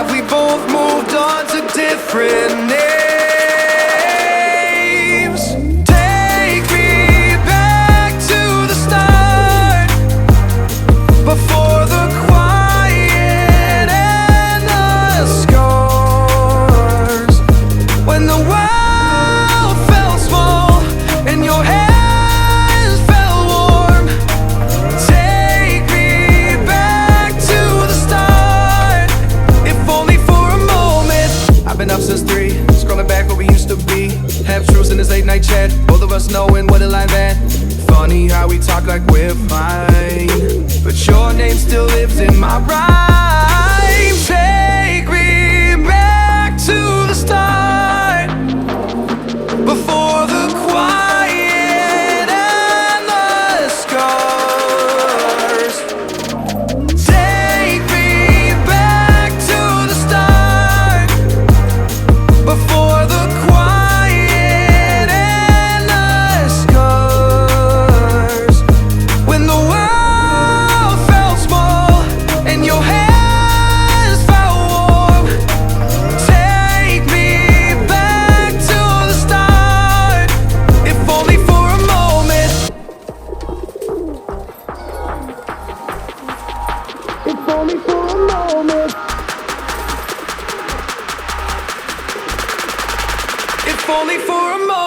have we both moved on to different names? Take me back to the start, before the quiet and the scars, when the world felt small and your hands felt warm. Take me back to the start, if only for a moment. I've been up since 3, scrolling back where we used to be. Half truths in this late night chat, both of us knowing what a lie that. Funny how we talk like we're fine, but your name still lives in my rhyme. Take me back to the start, before the quiet and the scars. Take me back to the start, before the quiet and the scars, when the world felt small and your hands felt warm. Take me back to the start, if only for a moment. If only for a moment. If only for a moment.